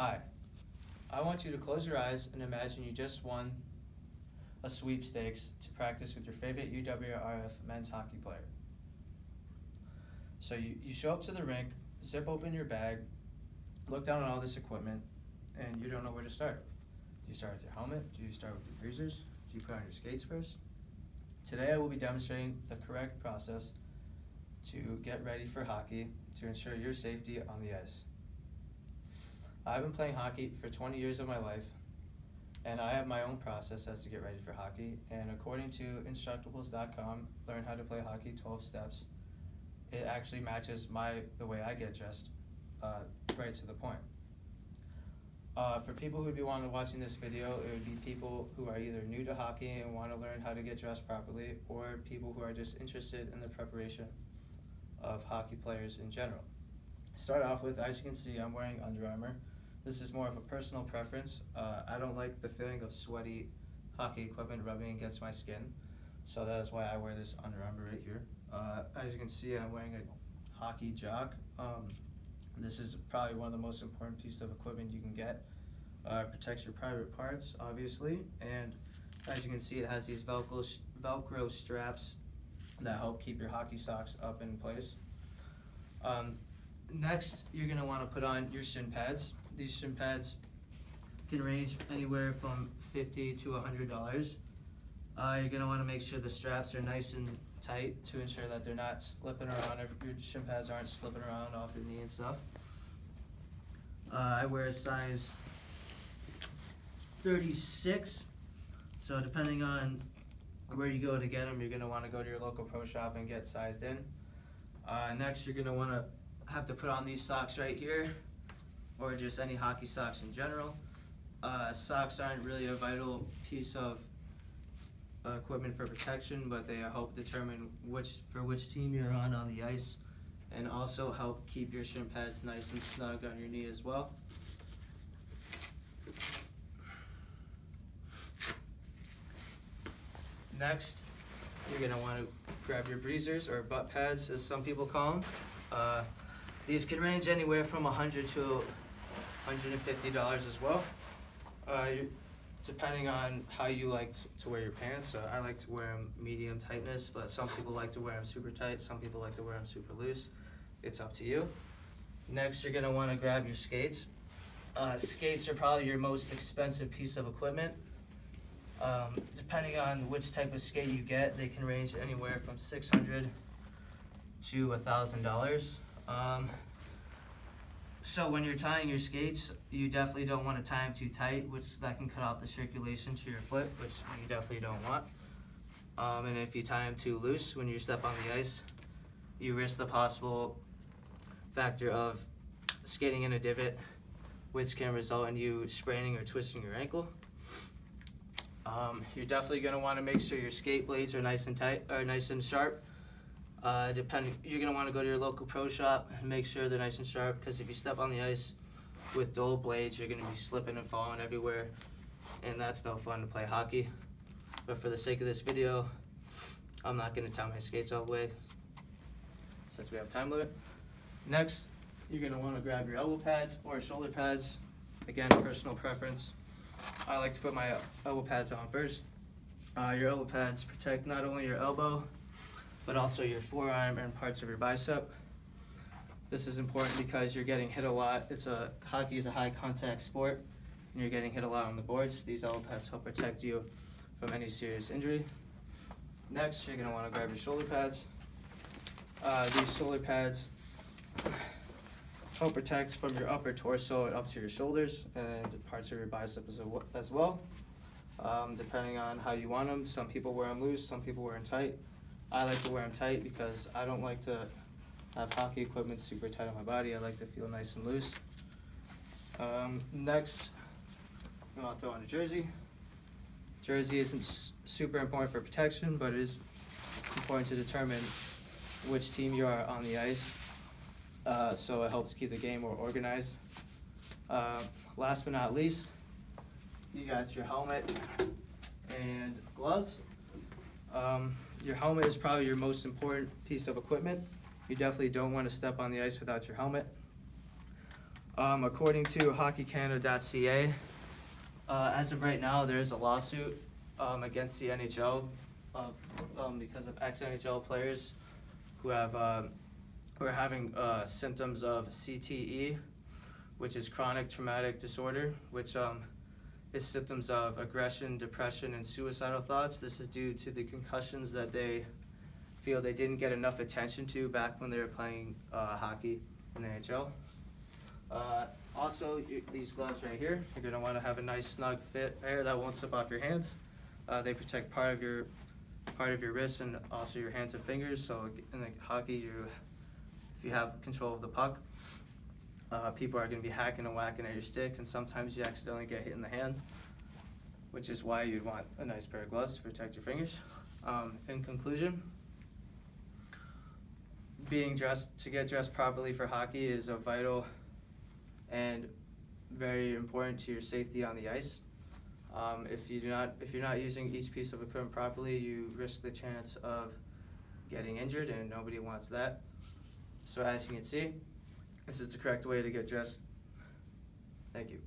Hi, I want you to close your eyes and imagine you just won a sweepstakes to practice with your favorite UWRF men's hockey player. So you show up to the rink, zip open your bag, look down on all this equipment, and you don't know where to start. Do you start with your helmet? Do you start with your breezers? Do you put on your skates first? Today I will be demonstrating the correct process to get ready for hockey to ensure your safety on the ice. I've been playing hockey for 20 years of my life, and I have my own process as to get ready for hockey. And according to Instructables.com, Learn How to Play Hockey 12 Steps, it actually matches the way I get dressed right to the point. For people who would be watching this video, it would be people who are either new to hockey and want to learn how to get dressed properly, or people who are just interested in the preparation of hockey players in general. Start off with, as you can see, I'm wearing Under Armour. This is more of a personal preference. I don't like the feeling of sweaty hockey equipment rubbing against my skin, so that is why I wear this Under Armour right here. As you can see, I'm wearing a hockey jock. This is probably one of the most important pieces of equipment you can get. Protects your private parts, obviously, and as you can see, it has these Velcro straps that help keep your hockey socks up in place. Next, you're going to want to put on your shin pads. These shin pads can range anywhere from $50 to $100. You're going to want to make sure the straps are nice and tight to ensure that they're not slipping around. Your shin pads aren't slipping around off your knee and stuff. I wear a size 36, so depending on where you go to get them, you're going to want to go to your local pro shop and get sized in. Next, you're going to want to have to put on these socks right here, or just any hockey socks in general. Socks aren't really a vital piece of equipment for protection, but they help determine for which team you're on the ice, and also help keep your shin pads nice and snug on your knee as well. Next, you're going to want to grab your breezers, or butt pads as some people call them. These can range anywhere from $100 to $150 as well, depending on how you like to wear your pants. I like to wear them medium tightness, but some people like to wear them super tight. Some people like to wear them super loose. It's up to you. Next, you're going to want to grab your skates. Skates are probably your most expensive piece of equipment. Depending on which type of skate you get, they can range anywhere from $600 to $1,000. So when you're tying your skates, you definitely don't want to tie them too tight, which that can cut out the circulation to your foot, which you definitely don't want. And if you tie them too loose when you step on the ice, you risk the possible factor of skating in a divot, which can result in you spraining or twisting your ankle. You're definitely going to want to make sure your skate blades are nice and tight, or nice and sharp. You're going to want to go to your local pro shop and make sure they're nice and sharp, because if you step on the ice with dull blades, you're going to be slipping and falling everywhere, and that's no fun to play hockey. But for the sake of this video, I'm not going to tie my skates all the way since we have a time limit. Next, you're going to want to grab your elbow pads or shoulder pads. Again, personal preference. I like to put my elbow pads on first. Your elbow pads protect not only your elbow, but also your forearm and parts of your bicep. This is important because you're getting hit a lot. Hockey is a high contact sport, and you're getting hit a lot on the boards. These elbow pads help protect you from any serious injury. Next, you're going to want to grab your shoulder pads. These shoulder pads help protect from your upper torso and up to your shoulders and parts of your bicep as well. Depending on how you want them. Some people wear them loose, some people wear them tight. I like to wear them tight because I don't like to have hockey equipment super tight on my body. I like to feel nice and loose. Next, I'm going to throw on a jersey. Jersey isn't super important for protection, but it is important to determine which team you are on the ice. So it helps keep the game more organized. Last but not least, you got your helmet and gloves. Your helmet is probably your most important piece of equipment. You definitely don't want to step on the ice without your helmet. According to hockeycanada.ca, as of right now, there is a lawsuit against the NHL because of ex-NHL players who are having symptoms of CTE, which is chronic traumatic disorder, which is symptoms of aggression, depression, and suicidal thoughts. This is due to the concussions that they feel they didn't get enough attention to back when they were playing hockey in the NHL. Also, these gloves right here, you're going to want to have a nice snug fit there that won't slip off your hands. They protect part of your wrist and also your hands and fingers. So in like hockey, if you have control of the puck, people are going to be hacking and whacking at your stick, and sometimes you accidentally get hit in the hand, which is why you'd want a nice pair of gloves to protect your fingers. In conclusion, to get dressed properly for hockey is a vital and very important to your safety on the ice. If you're not using each piece of equipment properly, you risk the chance of getting injured, and nobody wants that. So as you can see, this is the correct way to get dressed. Thank you.